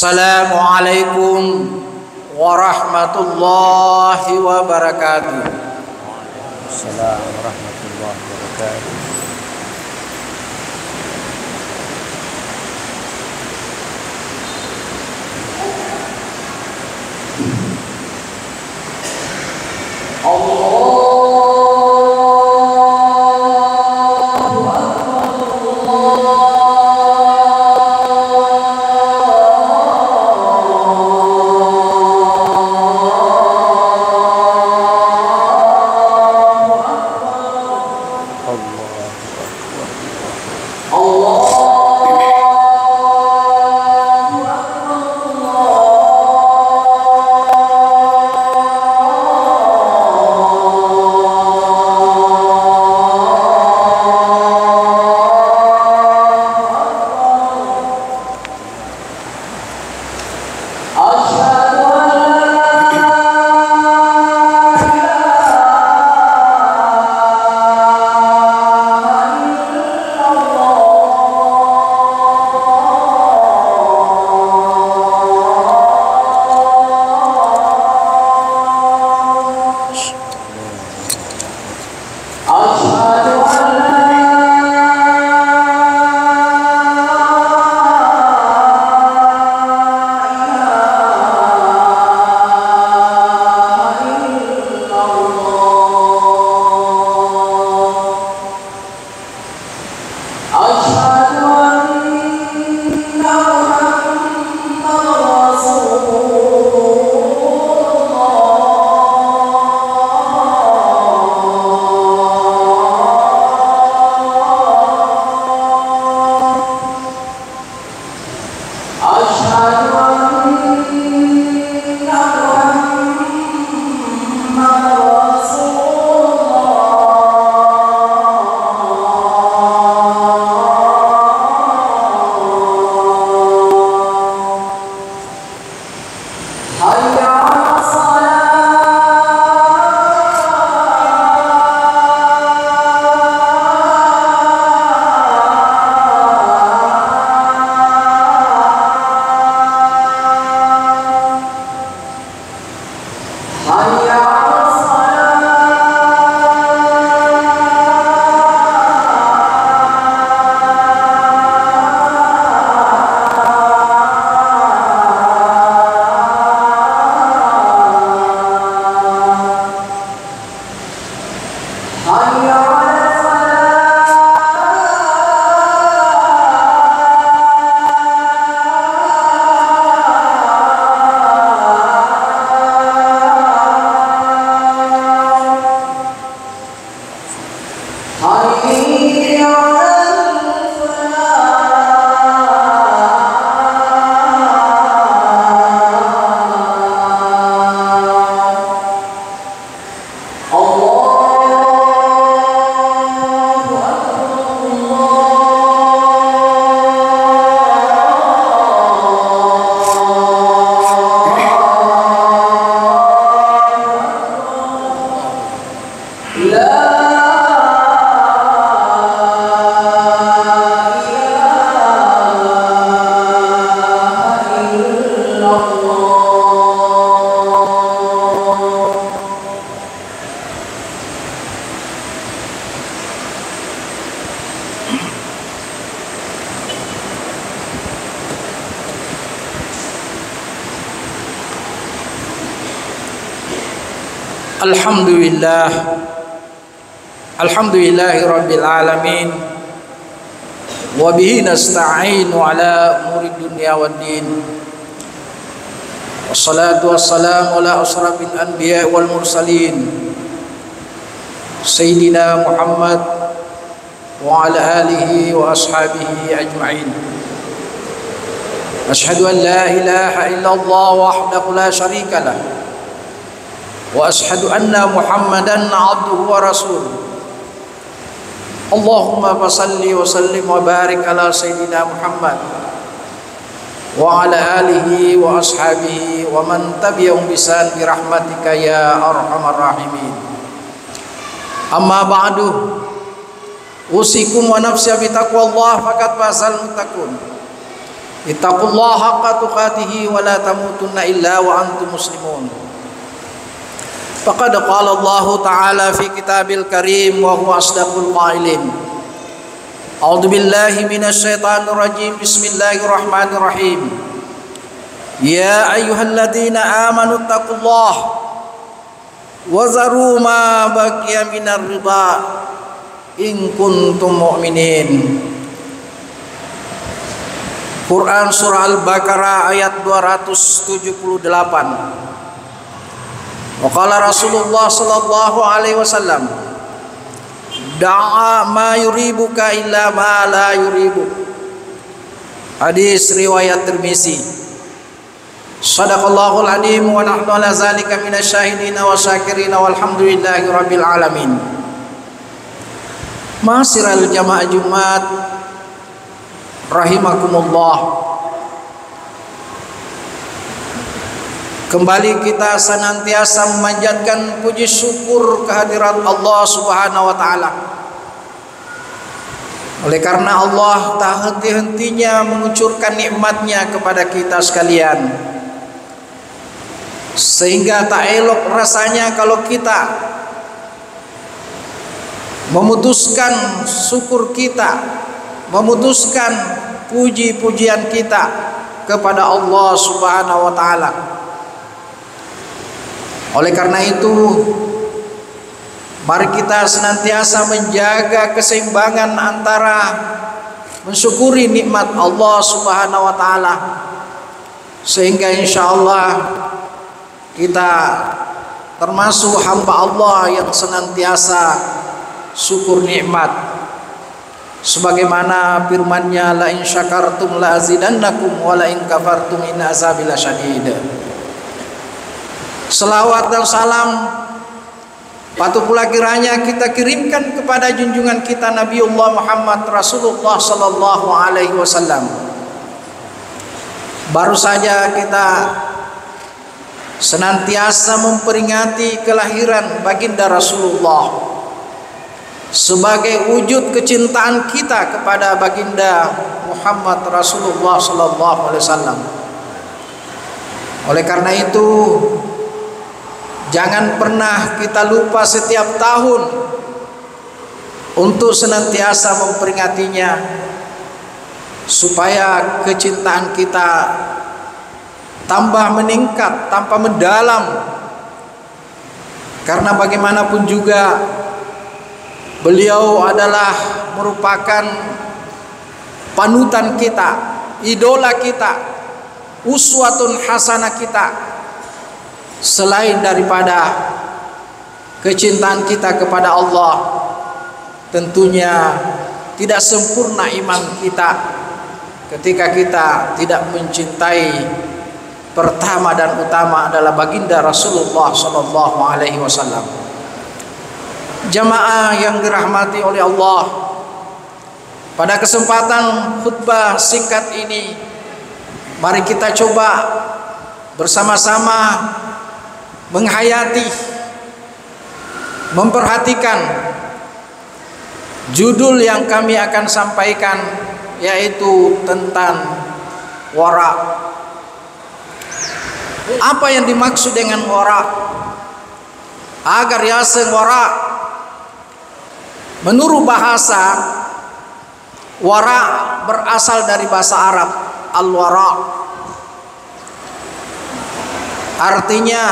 Assalamualaikum warahmatullahi wabarakatuh. Assalamualaikum warahmatullahi wabarakatuh. Alhamdulillah, alhamdulillahi rabbil alamin, wa bihi nasta'inu ala umuri dunya waddin. Wassalatu wassalamu ala asrafil anbiya wal mursalin, Sayyidina Muhammad wa ala alihi wa ashabihi ajma'in. Ashhadu an la ilaha illallah wahdahu la syarika lah, wa ashhadu anna Muhammadan abduhu wa rasuluh. Allahumma fasalli wa sallim wa barik ala Sayyidina Muhammad wa ala alihi wa ashabihi wa man tabi'ahum bisan bi rahmatika ya arhamar rahimin. Amma ba'du, usikum wa nafsi bi taqwallah faqad fasal muttaqun. Ittaqullaha haqqa tuqatih wa la tamutunna illa wa antum muslimun. Faqad qala Allah Ta'ala fi kitabil karim wa huwa asdaqul qailin. A'udzu billahi minasy syaithanir rajim. Bismillahirrahmanirrahim. Ya ayyuhalladzina amanu taqullaha wa zaru ma baqiya minar riba in kuntum mu'minin. Quran surah Al-Baqarah ayat 278. Wa qala Rasulullah sallallahu alaihi wasallam, da'a ma yuribuka illa ma la yuribuk. Hadis riwayat Tirmizi. Shadaqallahul alim wa nahnu ala zalika minasyahidina wa syakirina walhamdulillahi rabbil alamin. Ma'asyiral jamaah Jumat rahimakumullah. Kembali kita senantiasa memanjatkan puji syukur kehadirat Allah Subhanahu wa taala. Oleh karena Allah tak henti-hentinya mengucurkan nikmatnya kepada kita sekalian, sehingga tak elok rasanya kalau kita memutuskan syukur kita, memutuskan puji-pujian kita kepada Allah Subhanahu wa taala. Oleh karena itu, mari kita senantiasa menjaga keseimbangan antara mensyukuri nikmat Allah Subhanahu wa taala, sehingga insyaallah kita termasuk hamba Allah yang senantiasa syukur nikmat, sebagaimana firman-Nya, la in syakartum la azidannakum wa la in kafartum inna azabi lasyadid. Selawat dan salam patut pula kiranya kita kirimkan kepada junjungan kita Nabiullah Muhammad Rasulullah sallallahu alaihi wasallam. Baru saja kita senantiasa memperingati kelahiran baginda Rasulullah sebagai wujud kecintaan kita kepada baginda Muhammad Rasulullah sallallahu alaihi wasallam. Oleh karena itu, jangan pernah kita lupa setiap tahun untuk senantiasa memperingatinya, supaya kecintaan kita tambah meningkat, tambah mendalam. Karena bagaimanapun juga beliau adalah merupakan panutan kita, idola kita, uswatun hasanah kita. Selain daripada kecintaan kita kepada Allah, tentunya tidak sempurna iman kita ketika kita tidak mencintai pertama dan utama adalah baginda Rasulullah sallallahu alaihi wasallam. Jamaah yang dirahmati oleh Allah, pada kesempatan khutbah singkat ini, mari kita coba bersama-sama menghayati, memperhatikan judul yang kami akan sampaikan, yaitu tentang wara. Apa yang dimaksud dengan wara? Agar yaseng wara, menurut bahasa, wara berasal dari bahasa Arab, al-wara. Artinya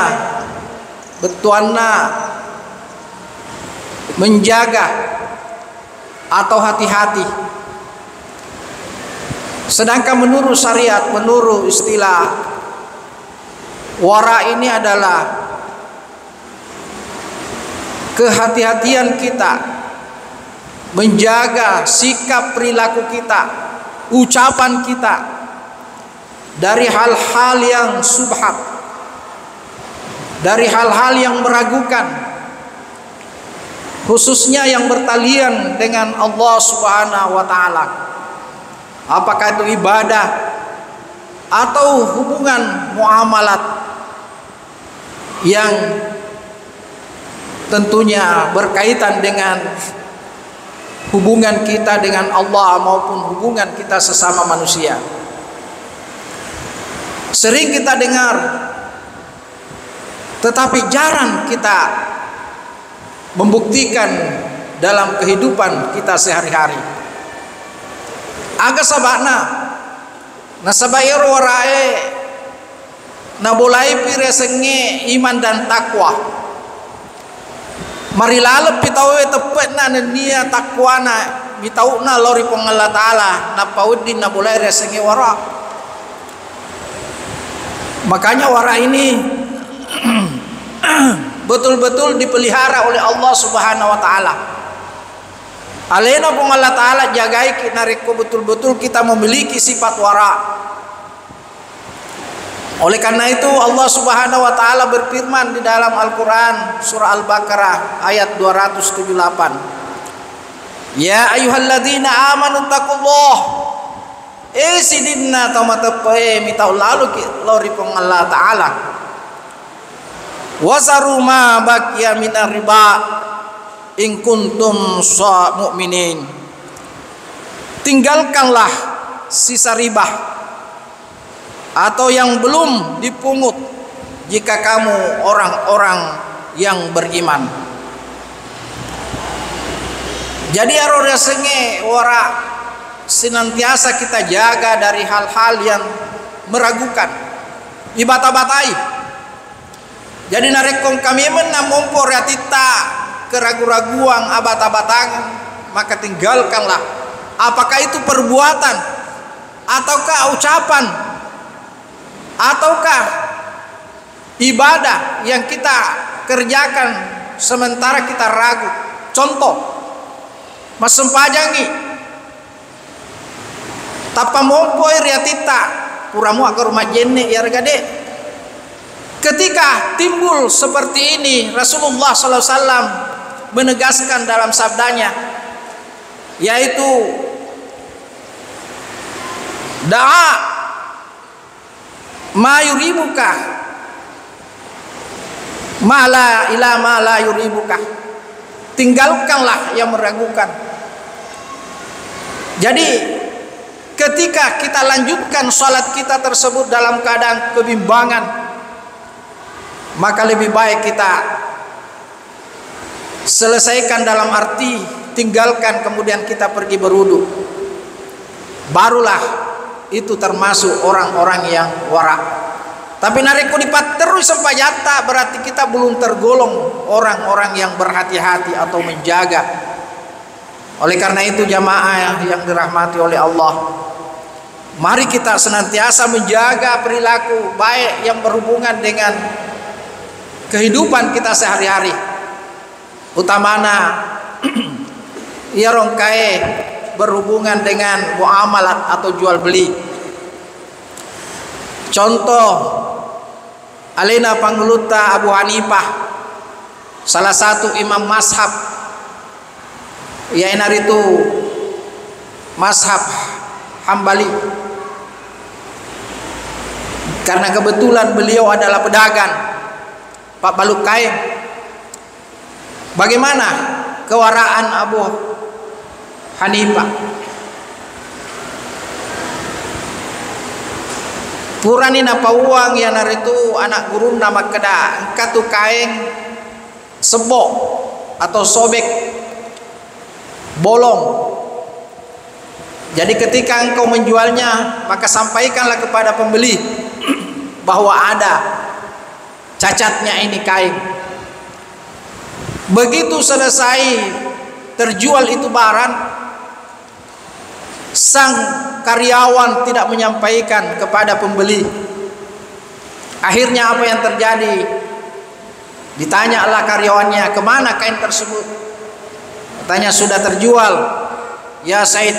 betuanna, menjaga atau hati-hati. Sedangkan menurut syariat, menurut istilah, wara ini adalah kehati-hatian kita menjaga sikap perilaku kita, ucapan kita dari hal-hal yang subhat, dari hal-hal yang meragukan, khususnya yang bertalian dengan Allah Subhanahu wa taala. Apakah itu ibadah atau hubungan muamalat yang tentunya berkaitan dengan hubungan kita dengan Allah maupun hubungan kita sesama manusia. Sering kita dengar, tetapi jarang kita membuktikan dalam kehidupan kita sehari-hari. Aga sabana nasabayar warae nabulai pire senge iman dan takwa. Mari lalep pitawe tepet na nia takwa na bitau na lori pong Allah Ta'ala na paudin nabulai resenge wara. Makanya wara ini betul-betul dipelihara oleh Allah Subhanahu wa Ta'ala. Alena pun Allah Ta'ala jagai kita reko betul-betul kita memiliki sifat wara. Oleh karena itu Allah Subhanahu wa Ta'ala berfirman di dalam Al-Quran surah Al-Baqarah ayat 278. Ya ayyuhalladzina amanu taqullah. Sidinna tamatepe mitau lalu lori pong Allah Ta'ala. Wazaru ma baqiya minar riba in kuntum mu'minin. Tinggalkanlah sisa riba atau yang belum dipungut jika kamu orang-orang yang beriman. Jadi arore senge ora senantiasa kita jaga dari hal-hal yang meragukan, dibata-batai. Jadi narekong kami menamompo ratita keragu-raguan abata-batang, maka tinggalkanlah. Apakah itu perbuatan ataukah ucapan ataukah ibadah yang kita kerjakan sementara kita ragu. Contoh, masempajangi tapamompoi riatita puramu agar rumah jenne ya regade. Ketika timbul seperti ini, Rasulullah SAW menegaskan dalam sabdanya, yaitu da'a ma yuribuka ma la ila ma la yuribuka. Tinggalkanlah yang meragukan. Jadi ketika kita lanjutkan salat kita tersebut dalam keadaan kebimbangan, maka lebih baik kita selesaikan dalam arti tinggalkan kemudian kita pergi berwudu. Barulah itu termasuk orang-orang yang wara. Tapi nariku dipat terus sampai jata berarti kita belum tergolong orang-orang yang berhati-hati atau menjaga. Oleh karena itu jamaah yang dirahmati oleh Allah, mari kita senantiasa menjaga perilaku baik yang berhubungan dengan kehidupan kita sehari-hari, utamana ia rongkai berhubungan dengan muamalat atau jual beli. Contoh alena panguluta Abu Hanifah, salah satu imam mazhab, yaitu itu mazhab Hambali. Karena kebetulan beliau adalah pedagang, Pak Baluk kain. Bagaimana kewaraan Abu Hanifah? Purani napa uang yang itu anak guru nama keda katu kain sebok atau sobek bolong. Jadi ketika engkau menjualnya, maka sampaikanlah kepada pembeli bahwa ada cacatnya ini kain. Begitu selesai terjual itu barang, sang karyawan tidak menyampaikan kepada pembeli. Akhirnya apa yang terjadi? Ditanyalah karyawannya, kemana kain tersebut? Katanya sudah terjual. Ya Said,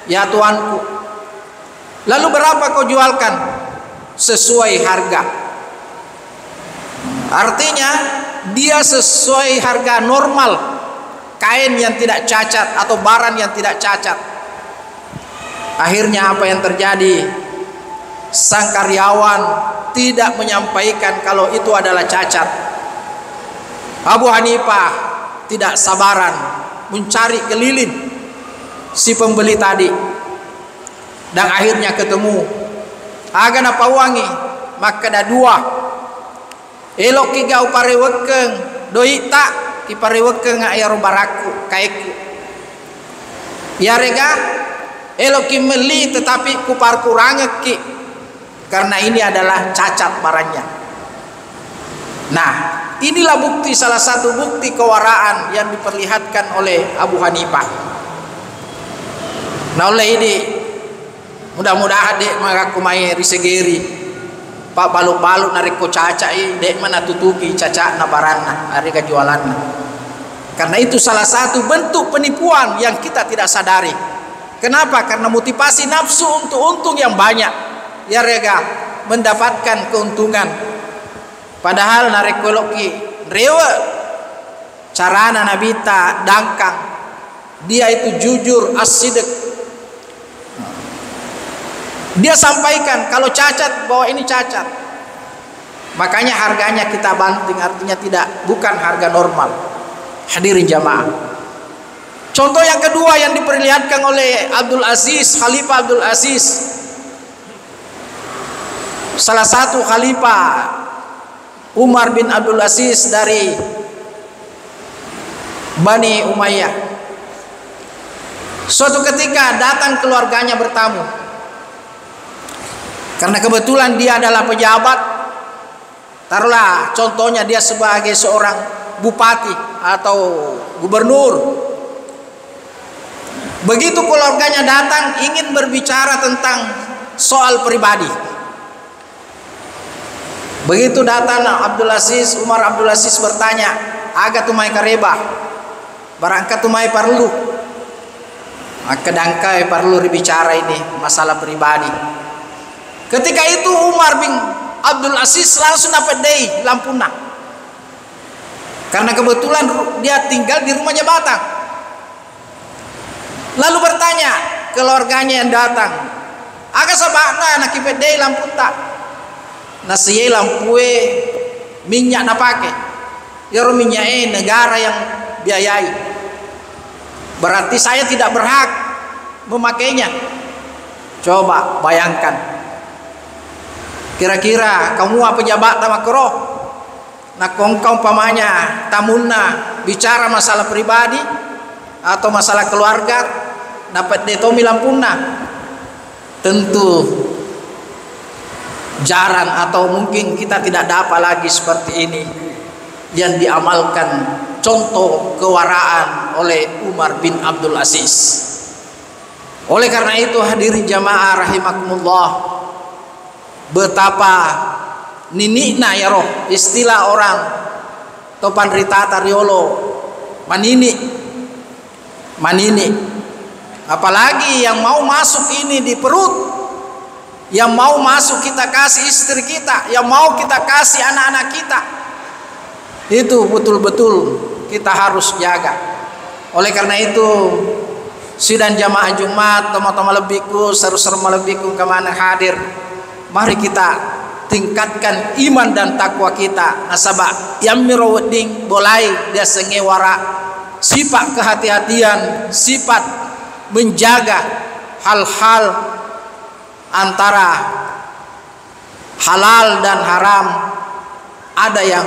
ya tuanku. Lalu berapa kau jualkan? Sesuai harga. Artinya dia sesuai harga normal kain yang tidak cacat atau barang yang tidak cacat. Akhirnya apa yang terjadi? Sang karyawan tidak menyampaikan kalau itu adalah cacat. Abu Hanifah tidak sabaran mencari keliling si pembeli tadi, dan akhirnya ketemu. aga na pawangi maka da dua elok ki gau parewekeng doi tak ki parewekeng ayaro baraku kaiku ya rega elok ki meli tetapi ku parkurang ki karena ini adalah cacat barangnya. Nah, inilah bukti, salah satu bukti kewaraan yang diperlihatkan oleh Abu Hanifah. Nah, oleh ini mudah-mudahan dek maka kumai risegeri pak balu-balu nariko caca dek mana tutuki caca na barana harga jualanna. Karena itu salah satu bentuk penipuan yang kita tidak sadari. Kenapa? Karena motivasi nafsu untuk untung yang banyak. Ya rega mendapatkan keuntungan. Padahal nariko loki rewa carana nabita dangkang. Dia itu jujur as-sidq. Dia sampaikan kalau cacat bahwa ini cacat. Makanya harganya kita banting, artinya bukan harga normal. Hadirin jamaah. Contoh yang kedua yang diperlihatkan oleh Abdul Aziz, Khalifah Abdul Aziz. Salah satu khalifah Umar bin Abdul Aziz dari Bani Umayyah. Suatu ketika datang keluarganya bertamu. Karena kebetulan dia adalah pejabat. Taruhlah contohnya dia sebagai seorang bupati atau gubernur. Begitu keluarganya datang ingin berbicara tentang soal pribadi. Begitu datang Umar Abdul Aziz bertanya, "Aga tumai kareba, barangkat tumai perlu." Maka dangkai perlu dibicara ini masalah pribadi. Ketika itu Umar bin Abdul Aziz langsung dapat dei lampuna. Karena kebetulan dia tinggal di rumah jabatan. Lalu bertanya keluarganya yang datang, "Aga sabana anak dei lampunta?" Nasiye lampue minyak na pake. Yaro minyak negara yang biayai. Berarti saya tidak berhak memakainya. Coba bayangkan. Kira-kira kamu apa pejabat tamakro? Nak kongkong pamanya tamunna bicara masalah pribadi atau masalah keluarga dapat detomi lampunna. Tentu jarang atau mungkin kita tidak dapat lagi seperti ini yang diamalkan contoh kewaraan oleh Umar bin Abdul Aziz. Oleh karena itu hadirin jamaah rahimakumullah, betapa ninikna ya roh istilah orang topan ritata riolo manini apalagi yang mau masuk ini di perut, yang mau masuk kita kasih istri kita, yang mau kita kasih anak-anak kita, itu betul-betul kita harus jaga. Oleh karena itu sidang jamaah Jumat teman-teman lebihku seru-seru lebihku kemana hadir, mari kita tingkatkan iman dan takwa kita. Nasabah yang miraweding bolai dia sengewara sifat kehati-hatian, sifat menjaga hal-hal antara halal dan haram. Ada yang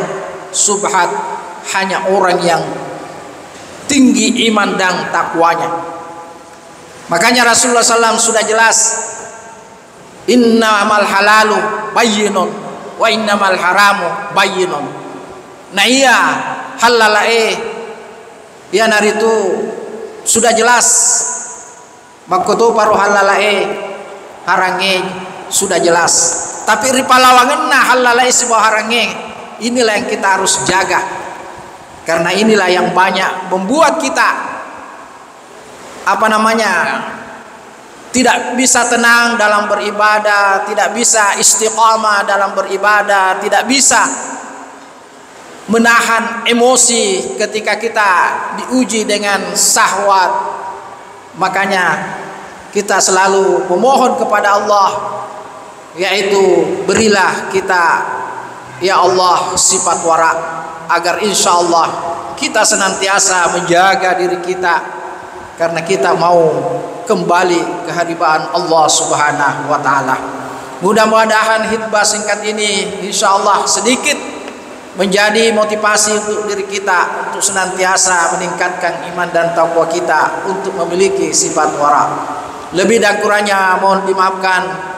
subhat, hanya orang yang tinggi iman dan takwanya. Makanya Rasulullah SAW sudah jelas, innamal halalu bayyinun wa innamal haramu bayyinun. Nah iya halalae ya nari itu sudah jelas. Makoto paru halalae harange sudah jelas. Tapi ripalawangan nah halalai sebuah harange, inilah yang kita harus jaga. Karena inilah yang banyak membuat kita tidak bisa tenang dalam beribadah, tidak bisa istiqamah dalam beribadah, tidak bisa menahan emosi ketika kita diuji dengan syahwat. Makanya kita selalu memohon kepada Allah, yaitu berilah kita ya Allah sifat wara, agar insya Allah kita senantiasa menjaga diri kita, karena kita mau kembali ke hadirat Allah Subhanahu wa taala. Mudah-mudahan khutbah singkat ini insyaallah sedikit menjadi motivasi untuk diri kita untuk senantiasa meningkatkan iman dan takwa kita untuk memiliki sifat wara. Lebih dan kurangnya mohon dimaafkan.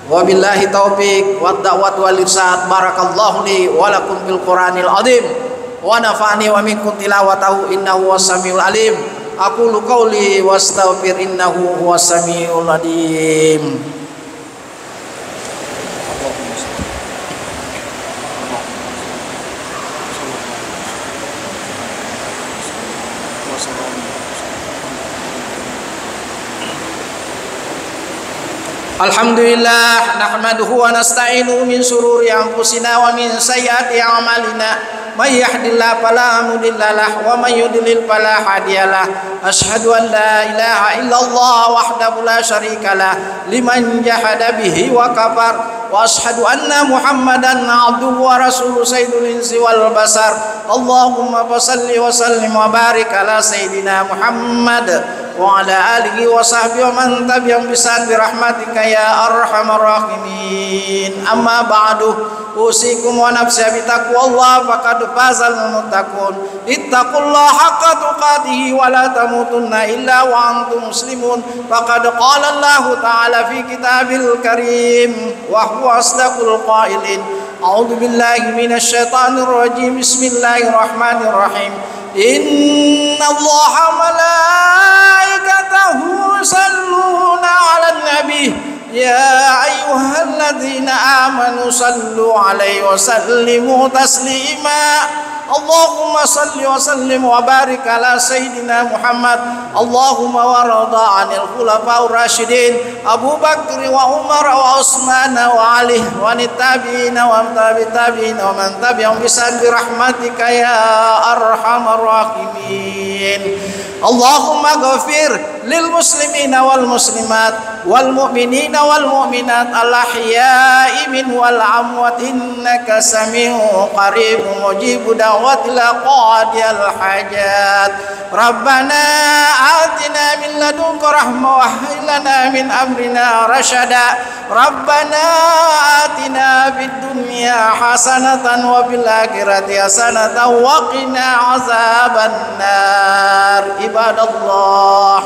Wabillahi taufik wad da'wat wal irsyad. Barakallahu li wa lakum bil Qur'anil azim wa nafa'ani wa minkum tilawatahu innahu was-samiul alim. Aqulu qawli wastaghfir innahu was-samiul alim. Alhamdulillah nahmaduhu wa nasta'inuhu min sururi anfusina wa min sayyiati a'malina. May yahdihillahu fala mudilla lahu wa may yudlil fala hadiyalah. Asyhadu an la ilaha illallah wahdahu la syarika lah liman jahada bihi wa kafar. Wa asyhadu anna Muhammadan abduhu wa rasuluhu sayyidul insi wal basar. Allahumma shalli wa sallim wa barik ala sayyidina Muhammad wa ala alihi wa sahbihi wa man tabi'ahum bi ihsan bi rahmatika ya arhamar rahimin. Amma ba'du, usikum wa nafsi bi taqwallah faqad fazal muttaqun. Ittaqullaha haqqa tuqatih wa la tamutunna illa wa antum muslimun. Faqad qala Allah ta'ala fi kitabil karim wa huwa asdaqul qailin. A'udzu billahi minasy syaithanir rajim. Bismillahirrahmanirrahim. Inna Allaha malaikatahu yusalluna 'alan nabi ya ayyuhalladzina amanu sallu 'alaihi wa sallimu taslima. Allahumma salli wa sallim wa barik ala sayyidina Muhammad. Allahumma warada 'anil khulafa'ur rasyidin Abu Bakr wa Umar wa Utsman wa Ali wa tabi'in wa tabi'in wa man tabi'ahum bi ihsan bi rahmatika ya arhamar rahimin. Allahumma ghafir lil muslimina wal muslimat wal mu'minina wal mu'minat al ahya'i min wal amwat innaka sami'un qarib mujibud da'watil qadiyal hajat. Rabbana atina min ladunka rahmah wa hab lana min amrina rasyada. Rabbana atina fid dunya hasanatan wa fil akhirati hasanatan wa qina azabannar. Ibadallah,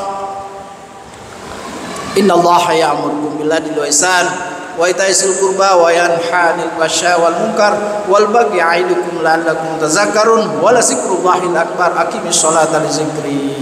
innallaha ya'murukum bil adli wa ihsan wa ita'i dzil qurba wa yanha 'anil fahsya'i wal munkar wal baghi ya'idukum la'allakum tadhakkarun wa la zikrullahil akbar. Aqimis sholata li dzikri.